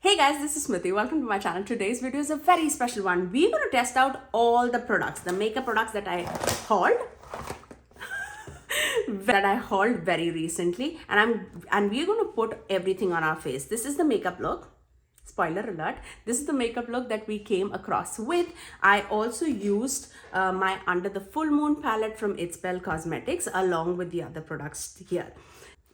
Hey guys, this is Smithy. Welcome to my channel. Today's video is a very special one. We're going to test out all the products, the makeup products that I hauled very recently, and we're going to put everything on our face. This is the makeup look. Spoiler alert, this is the makeup look that we came across with. I also used my Under the Full Moon palette from Bel Cosmetics along with the other products here.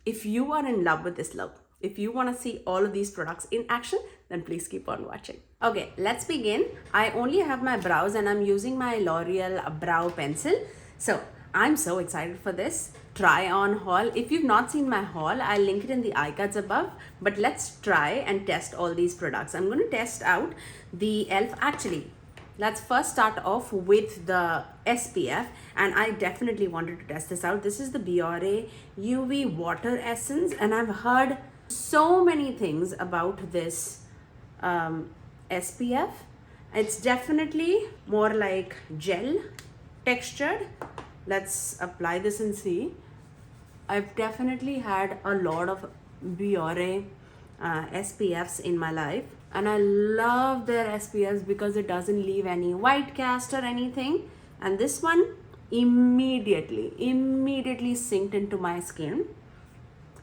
If you are in love with this look, if you want to see all of these products in action, then please keep on watching. Okay, let's begin. I only have my brows and I'm using my L'Oreal brow pencil. So I'm so excited for this try on haul. If you've not seen my haul, I'll link it in the iCards above. But let's try and test all these products. I'm going to test out the e.l.f. Actually, let's first start off with the SPF, and I definitely wanted to test this out. This is the Biore UV Water Essence, and I've heard so many things about this SPF. It's definitely more like gel textured. Let's apply this and see. I've definitely had a lot of Biore SPFs in my life, and I love their SPFs because it doesn't leave any white cast or anything. And this one immediately synced into my skin.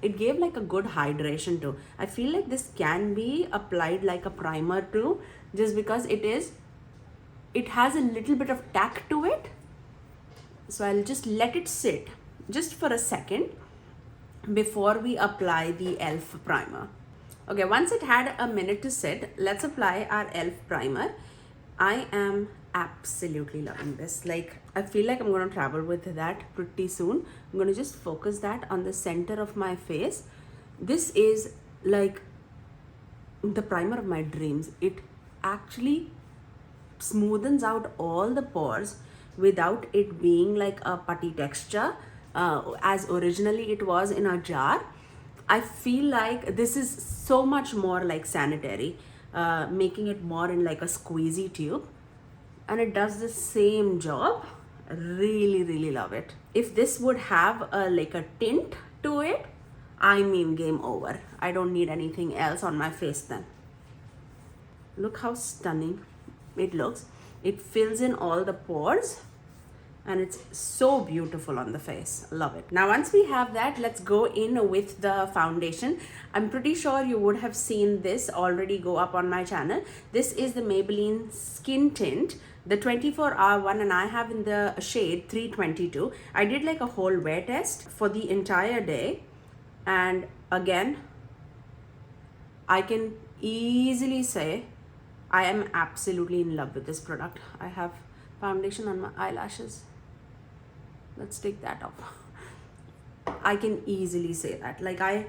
It gave like a good hydration too. I feel like this can be applied like a primer too, just because it has a little bit of tack to it. So I'll just let it sit just for a second before we apply the e.l.f. primer. Okay, once it had a minute to sit, let's apply our e.l.f. primer. I am absolutely loving this. Like, I feel like I'm going to travel with that pretty soon. I'm going to just focus that on the center of my face. This is like the primer of my dreams. It actually smoothens out all the pores without it being like a putty texture as originally it was in a jar. I feel like this is so much more like sanitary, making it more in like a squeezy tube, and it does the same job. Really love it. If this would have like a tint to it, I mean game over. I don't need anything else on my face then. Look how stunning it looks. It fills in all the pores and it's so beautiful on the face. Love it. Now once we have that, let's go in with the foundation. I'm pretty sure you would have seen this already go up on my channel. This is the Maybelline Skin Tint, the 24-hour one, and I have in the shade 322. I did like a whole wear test for the entire day, and again, I can easily say I am absolutely in love with this product. I have foundation on my eyelashes. Let's take that off. I can easily say that. Like, I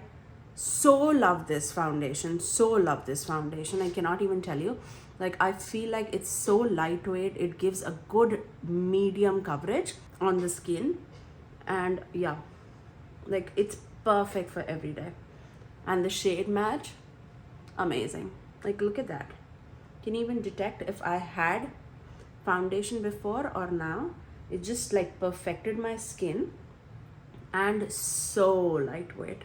so love this foundation. I cannot even tell you. Like, I feel like it's so lightweight. It gives a good medium coverage on the skin. And yeah, like, it's perfect for every day. And the shade match, amazing. Like, look at that. Can you even detect if I had foundation before or now? It just like perfected my skin, and so lightweight,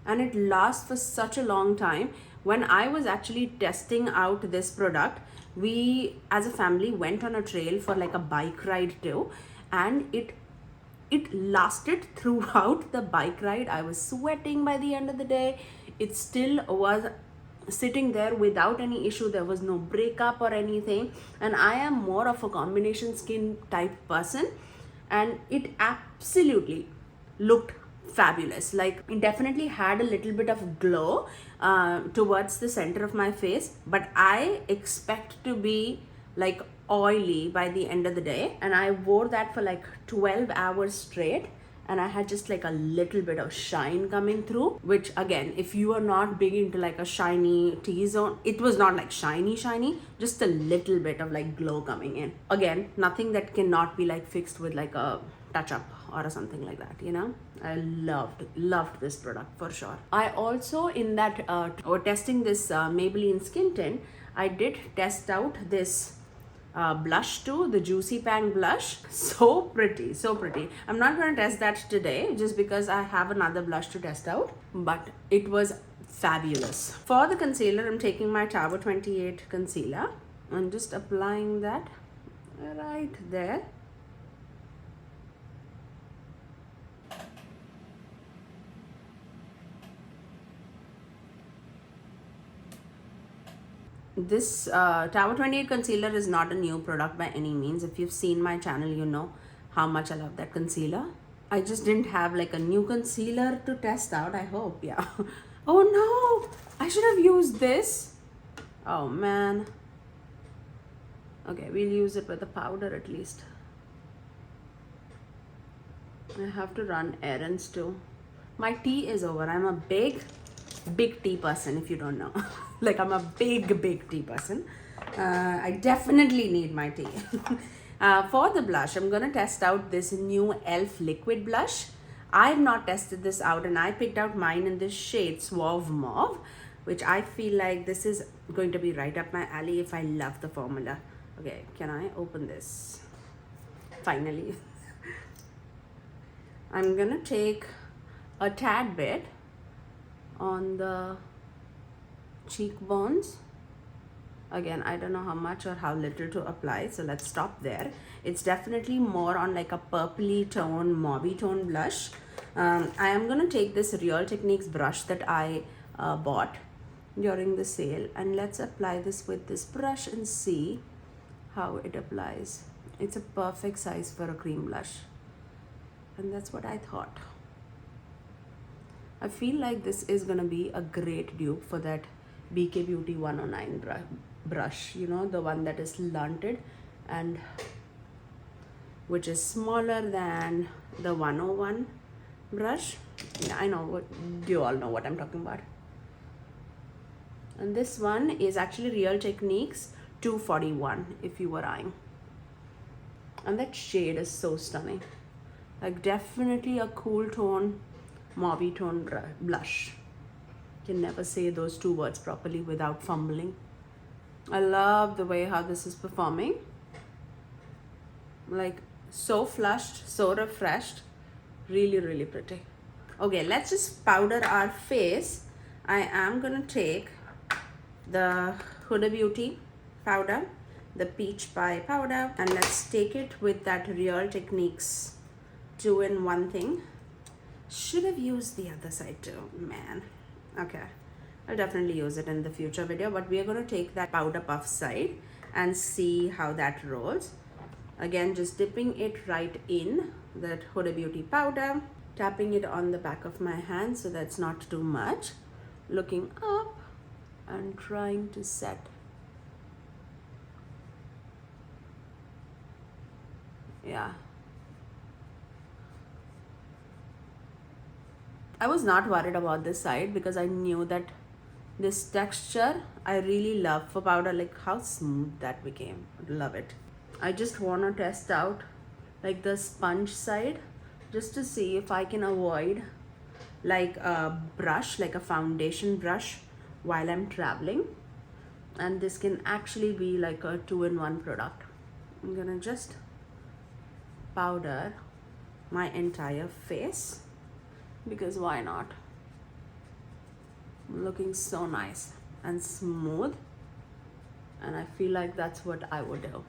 and it lasts for such a long time. When I was actually testing out this product, we as a family went on a trail for like a bike ride too, and it lasted throughout the bike ride. I was sweating by the end of the day. It still was sitting there without any issue. There was no breakup or anything, and I am more of a combination skin type person, and it absolutely looked fabulous. Like, it definitely had a little bit of glow towards the center of my face, but I expect to be like oily by the end of the day, and I wore that for like 12 hours straight, and I had just like a little bit of shine coming through, which again, if you are not big into like a shiny T-zone, it was not like shiny, just a little bit of like glow coming in. Again, nothing that cannot be like fixed with like a touch-up or something like that, you know. I loved this product for sure. I also, in that testing this Maybelline Skin Tint, I did test out this blush too, the Juicy Pang blush. So pretty, so pretty. I'm not going to test that today just because I have another blush to test out, but it was fabulous. For the concealer, I'm taking my Tower 28 concealer and just applying that right there. This Tower 28 concealer is not a new product by any means. If you've seen my channel, you know how much I love that concealer. I just didn't have like a new concealer to test out, I hope. Yeah. Oh no, I should have used this. Oh man. Okay, we'll use it with the powder at least. I have to run errands too. My tea is over. I'm a big tea person, if you don't know. Like, I'm a big tea person. I definitely need my tea. For the blush, I'm gonna test out this new e.l.f. liquid blush. I've not tested this out, and I picked out mine in this shade Suave Mauve, which I feel like this is going to be right up my alley if I love the formula. Okay, can I open this? Finally. I'm gonna take a tad bit on the cheekbones. Again, I don't know how much or how little to apply, so let's stop there. It's definitely more on like a purpley tone, mauve tone blush. I am gonna take this Real Techniques brush that I bought during the sale, and let's apply this with this brush and see how it applies. It's a perfect size for a cream blush, and that's what I thought. I feel like this is gonna be a great dupe for that BK Beauty 109 brush, you know, the one that is blunted and which is smaller than the 101 brush. Yeah, I know, you all know what I'm talking about. And this one is actually Real Techniques 241 if you were eyeing. And that shade is so stunning. Like, definitely a cool tone, mauve tone blush. Can never say those two words properly without fumbling. I love the way how this is performing. Like, so flushed, so refreshed. Really pretty. Okay, let's just powder our face. I am gonna take the Huda Beauty powder, the Peach Pie powder, and let's take it with that Real Techniques 2-in-1 thing. Should have used the other side too, man. Okay, I'll definitely use it in the future video, but we are going to take that powder puff side and see how that rolls. Again, just dipping it right in that Huda Beauty powder, tapping it on the back of my hand so that's not too much, looking up and trying to set. Yeah. I was not worried about this side because I knew that this texture I really love for powder, like how smooth that became. Love it. I just want to test out like the sponge side just to see if I can avoid like a brush, like a foundation brush while I'm traveling. And this can actually be like a 2-in-1 product. I'm gonna just powder my entire face, because why not? Looking so nice and smooth, and I feel like that's what I would do.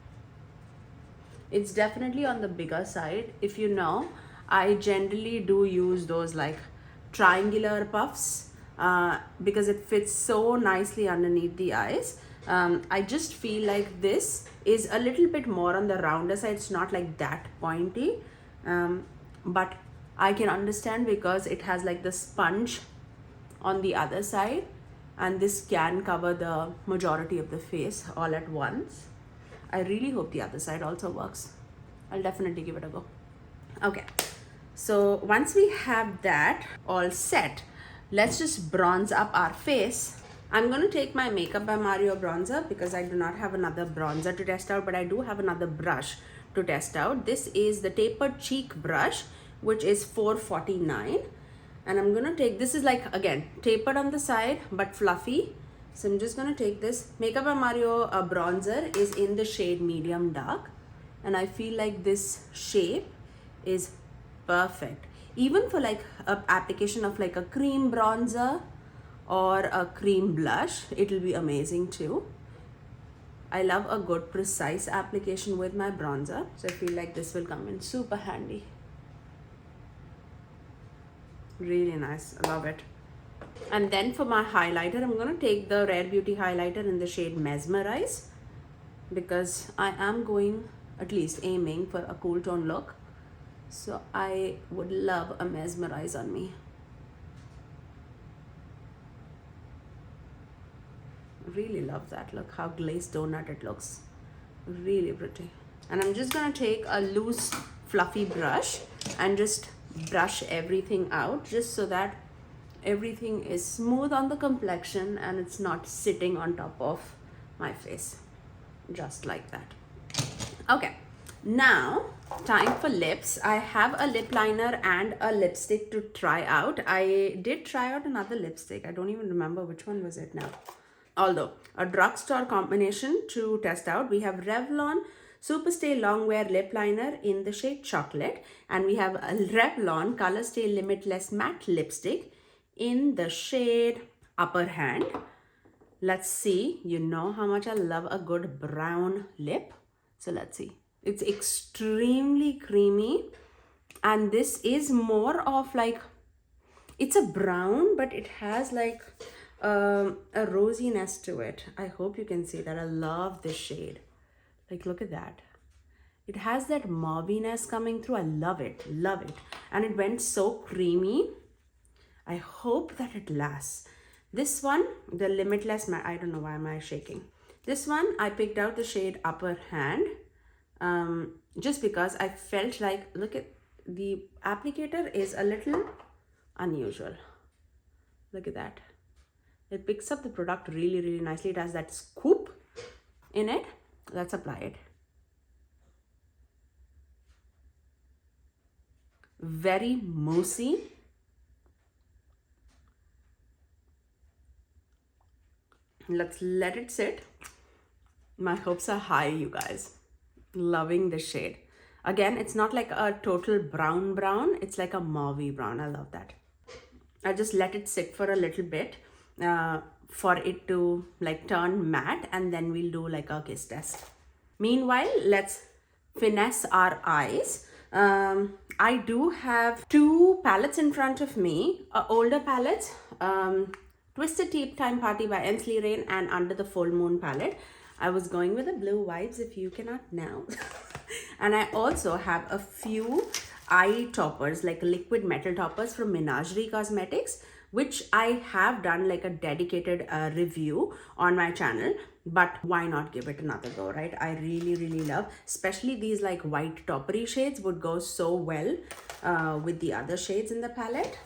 It's definitely on the bigger side. If you know, I generally do use those like triangular puffs because it fits so nicely underneath the eyes. I just feel like this is a little bit more on the rounder side. It's not like that pointy, but I can understand because it has like the sponge on the other side, and this can cover the majority of the face all at once. I really hope the other side also works. I'll definitely give it a go. Okay, so once we have that all set, let's just bronze up our face. I'm going to take my Makeup by Mario bronzer because I do not have another bronzer to test out, but I do have another brush to test out. This is the Tapered Cheek brush, which is $4.49, and I'm gonna take, this is like again tapered on the side but fluffy, So I'm just gonna take this Makeup by Mario bronzer is in the shade medium dark, and I feel like this shape is perfect even for like a application of like a cream bronzer or a cream blush. It will be amazing too. I love a good precise application with my bronzer, so I feel like this will come in super handy. Really nice, I love it. And then for my highlighter, I'm going to take the Rare Beauty highlighter in the shade Mesmerize, because I am going, at least aiming for a cool tone look. So I would love a Mesmerize on me. Really love that look, how glazed donut it looks. Really pretty. And I'm just going to take a loose fluffy brush and just brush everything out, just so that everything is smooth on the complexion and it's not sitting on top of my face, just like that. Okay, now time for lips. I have a lip liner and a lipstick to try out. I did try out another lipstick. I don't even remember which one was it now. Although a Drugstore combination to test out. We have Revlon Superstay Longwear Lip Liner in the shade Chocolate, and we have a Revlon Color Stay Limitless Matte Lipstick in the shade Upper Hand. Let's see. You know how much I love a good brown lip. So let's see. It's extremely creamy, and this is more of like, it's a brown, but it has like a rosiness to it. I hope you can see that. I love this shade. Like, look at that. It has that mauviness coming through. I love it, love it. And it went so creamy. I hope that it lasts. This one, the Limitless Matte, I don't know why am I shaking. This one, I picked out the shade Upper Hand, just because I felt like, look at, the applicator is a little unusual. Look at that. It picks up the product really, really nicely. It has that scoop in it. Let's apply it. Very moussey. Let's let it sit. My hopes are high, you guys. Loving the shade. Again, it's not like a total brown. It's like a mauvey brown. I love that. I just let it sit for a little bit for it to like turn matte, and then we'll do like a kiss test. Meanwhile, let's finesse our eyes. I do have two palettes in front of me, older palettes, Twisted Tea Time Party by Ensley Rain and Under the Full Moon palette. I was going with the blue vibes, if you cannot now. And I also have a few eye toppers, like liquid metal toppers from Menagerie Cosmetics, which I have done like a dedicated review on my channel. But why not give it another go, right? I really, really love, especially these like white toppery shades would go so well with the other shades in the palette.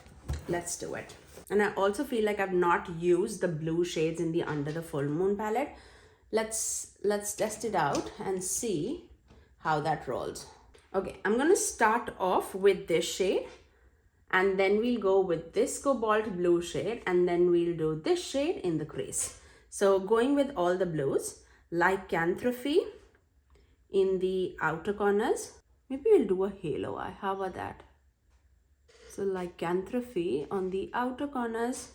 Let's do it. And I also feel like I've not used the blue shades in the Under the Full Moon palette. Let's test it out and see how that rolls. Okay, I'm gonna start off with this shade, and then we'll go with this cobalt blue shade, and then we'll do this shade in the crease. So going with all the blues, Lycanthropy in the outer corners. Maybe we'll do a halo eye. How about that? So Lycanthropy on the outer corners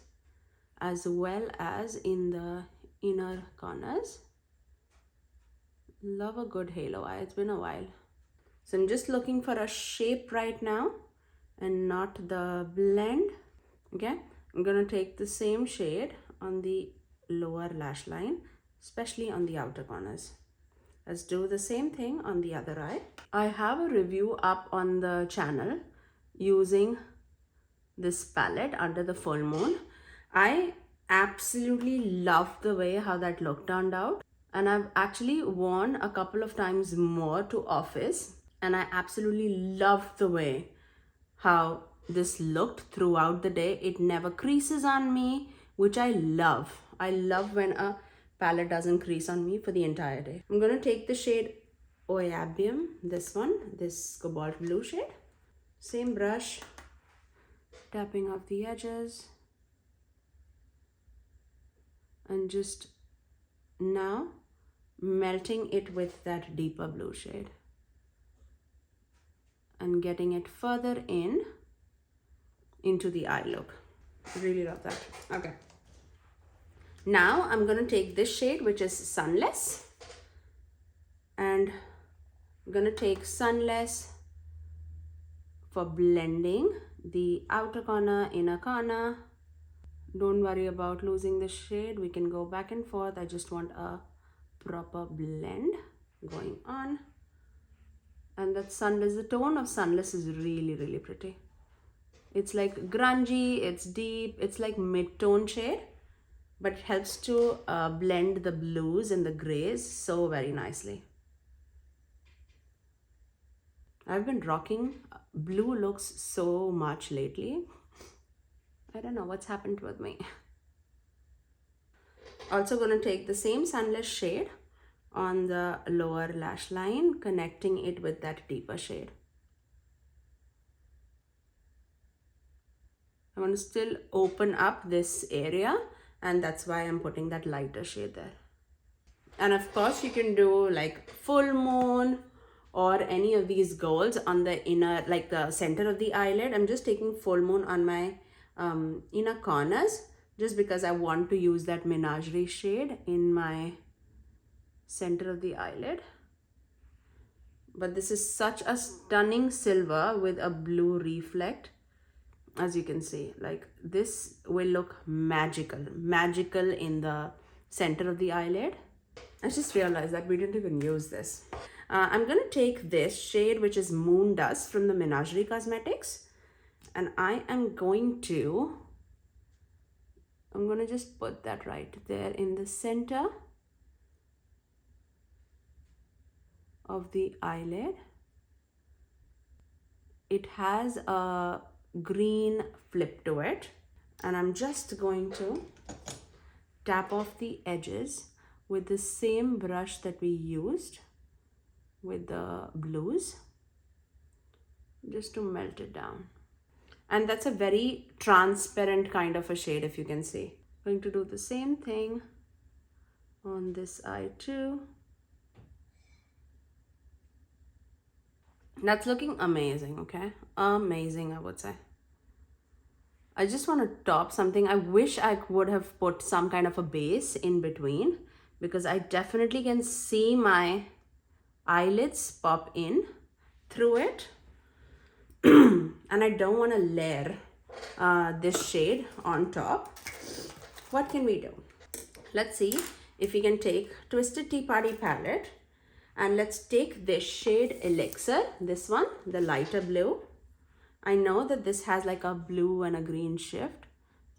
as well as in the inner corners. Love a good halo eye. It's been a while. So I'm just looking for a shape right now and not the blend. Okay, I'm gonna take the same shade on the lower lash line, especially on the outer corners. Let's do the same thing on the other eye. I have a review up on the channel using this palette, Under the Full Moon. I absolutely love the way how that look turned out, and I've actually worn a couple of times more to office, and I absolutely love the way how this looked throughout the day. It never creases on me, which I love. I love when a palette doesn't crease on me for the entire day. I'm gonna take the shade Oyabium, this one, this cobalt blue shade. Same brush, tapping off the edges. And just now melting it with that deeper blue shade and getting it further into the eye look. Really love that. Okay. Now I'm going to take this shade, which is Sunless, and I'm going to take Sunless for blending the outer corner, inner corner. Don't worry about losing the shade. We can go back and forth. I just want a proper blend going on. And that Sunless, the tone of Sunless is really, really pretty. It's like grungy, it's deep, it's like mid-tone shade, but it helps to blend the blues and the grays so very nicely. I've been rocking blue looks so much lately. I don't know what's happened with me. Also going to take the same Sunless shade on the lower lash line, connecting it with that deeper shade. I want to still open up this area, and that's why I'm putting that lighter shade there. And of course you can do like full moon or any of these golds on the inner, like the center of the eyelid. I'm just taking full moon on my inner corners, just because I want to use that Menagerie shade in my center of the eyelid. But this is such a stunning silver with a blue reflect. As you can see, like this will look magical in the center of the eyelid. I just realized that we didn't even use this. I'm gonna take this shade, which is Moon Dust from the Menagerie Cosmetics, and I'm gonna just put that right there in the center of the eyelid. It has a green flip to it, and I'm just going to tap off the edges with the same brush that we used with the blues, just to melt it down. And that's a very transparent kind of a shade, if you can see. Going to do the same thing on this eye too. That's looking amazing, okay? Amazing, I would say. I just want to top something. I wish I would have put some kind of a base in between, because I definitely can see my eyelids pop in through it. And I don't want to layer this shade on top. What can we do? Let's see if we can take Twisted Tea Party palette, and let's take this shade Elixir, this one, the lighter blue. I know that this has like a blue and a green shift.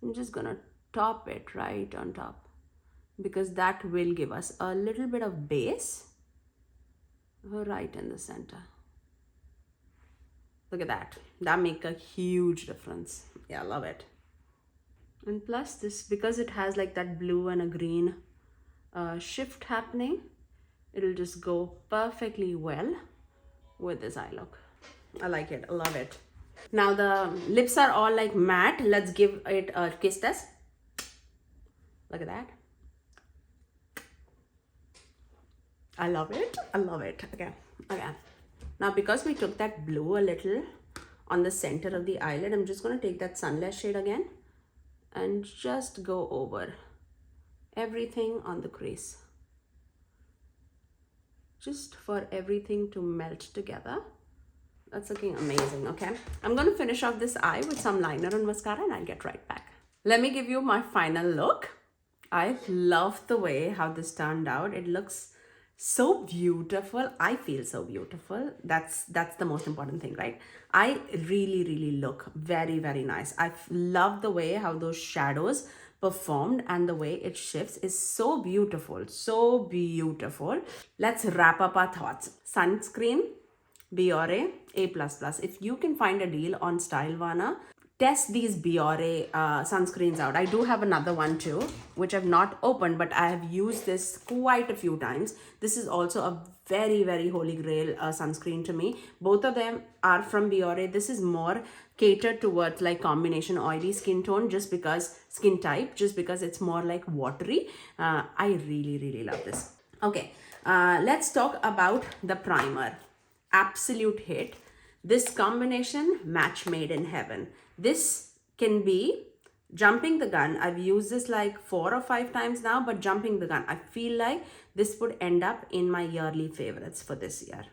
I'm just gonna top it right on top, because that will give us a little bit of base right in the center. Look at that. That makes a huge difference. Yeah, I love it. And plus this, because it has like that blue and a green shift happening, it'll just go perfectly well with this eye look. I like it. I love it. Now the lips are all like matte. Let's give it a kiss test. Look at that. I love it. I love it. Okay. Now because we took that blue a little on the center of the eyelid, I'm just going to take that Sunless shade again and just go over everything on the crease, just for everything to melt together. That's looking amazing. Okay, I'm going to finish off this eye with some liner and mascara, and I'll get right back. Let me give you my final look. I love the way how this turned out. It looks so beautiful. I feel so beautiful. That's the most important thing, right? I really look very nice. I love the way how those shadows performed, and the way it shifts is so beautiful, so beautiful. Let's wrap up our thoughts. Sunscreen, Biore A++. If you can find a deal on Stylewana, test these Biore sunscreens out. I do have another one too, which I've not opened, but I have used this quite a few times. This is also a very holy grail sunscreen to me. Both of them are from Biore. This is more catered towards like combination oily skin tone, just because skin type, just because it's more like watery. I really love this. Okay, let's talk about the primer. Absolute hit. This combination, match made in heaven. This can be jumping the gun. I've used this like 4 or 5 times now, but jumping the gun, I feel like this would end up in my yearly favorites for this year.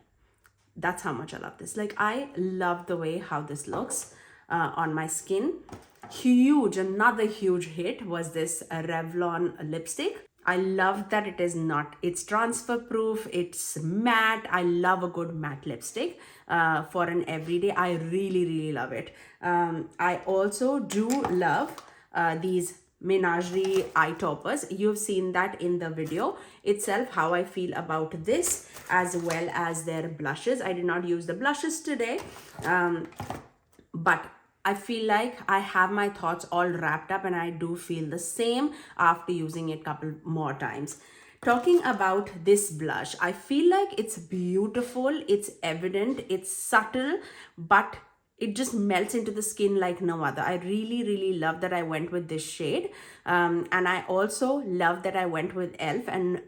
That's how much I love this. Like, I love the way how this looks on my skin. Huge, another huge hit was this Revlon lipstick. I love that it's transfer proof, it's matte. I love a good matte lipstick for an everyday. I really love it. I also do love these Menagerie eye toppers. You've seen that in the video itself, how I feel about this, as well as their blushes. I did not use the blushes today, but I feel like I have my thoughts all wrapped up, and I do feel the same after using it a couple more times. Talking about this blush, I feel like it's beautiful, it's evident, it's subtle, but it just melts into the skin like no other. I really love that I went with this shade. And I also love that I went with e.l.f. and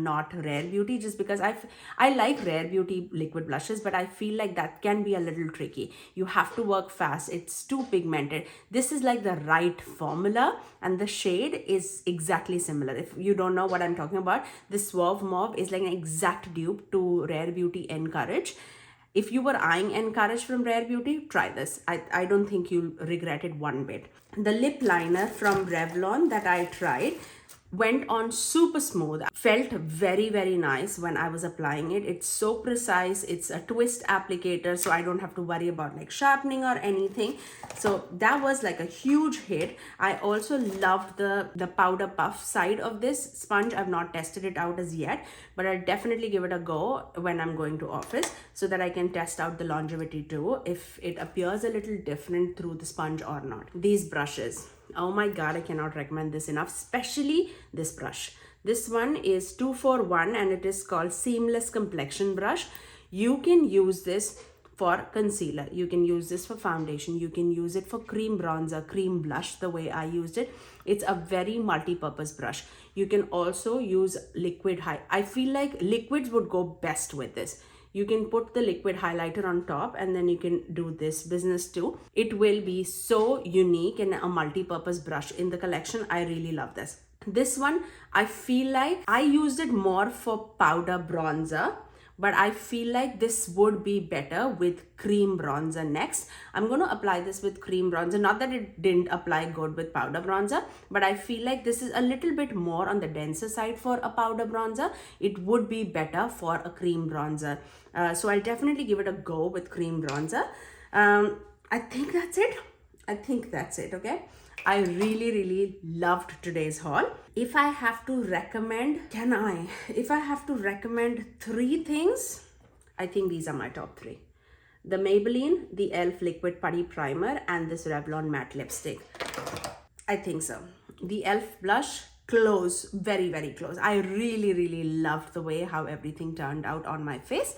not Rare Beauty, just because I like Rare Beauty liquid blushes, but I feel like that can be a little tricky. You have to work fast. It's too pigmented. This is like the right formula, and the shade is exactly similar. If you don't know what I'm talking about, this Suave Mauve is like an exact dupe to Rare Beauty Encourage. If you were eyeing Encourage from Rare Beauty, try this. I don't think you'll regret it one bit. The lip liner from Revlon that I tried went on super smooth. Felt very nice when I was applying it. It's so precise. It's a twist applicator, so I don't have to worry about like sharpening or anything. So that was like a huge hit. I also loved the powder puff side of this sponge. I've not tested it out as yet, but I'll definitely give it a go when I'm going to office, so that I can test out the longevity too, if it appears a little different through the sponge or not. These brushes, oh my god, I cannot recommend this enough, especially this brush. This one is 241 and it is called Seamless Complexion Brush. You can use this for concealer, you can use this for foundation, you can use it for cream bronzer, cream blush, the way I used it. It's a very multi-purpose brush. You can also use liquid I feel like liquids would go best with this. You can put the liquid highlighter on top, and then you can do this business too. It will be so unique and a multi-purpose brush in the collection. I really love this. This one, I feel like I used it more for powder bronzer, but I feel like this would be better with cream bronzer next. I'm going to apply this with cream bronzer. Not that it didn't apply good with powder bronzer, but I feel like this is a little bit more on the denser side for a powder bronzer. It would be better for a cream bronzer. So I'll definitely give it a go with cream bronzer. I think that's it. Okay. I really loved today's haul. If I have to recommend, if I have to recommend 3 things, I think these are my top 3. The Maybelline, the e.l.f. Liquid Putty Primer, and this Revlon Matte Lipstick. I think so. The e.l.f. blush, close, very close. I really loved the way how everything turned out on my face.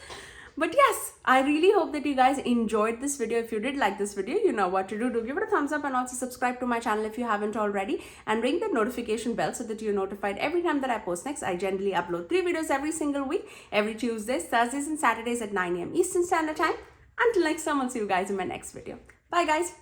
But yes, I really hope that you guys enjoyed this video. If you did like this video, you know what to do. Do give it a thumbs up, and also subscribe to my channel if you haven't already, and ring the notification bell so that you're notified every time that I post next. I generally upload 3 videos every single week, every Tuesdays, Thursdays and Saturdays at 9 AM Eastern Standard Time. Until next time, I'll see you guys in my next video. Bye guys.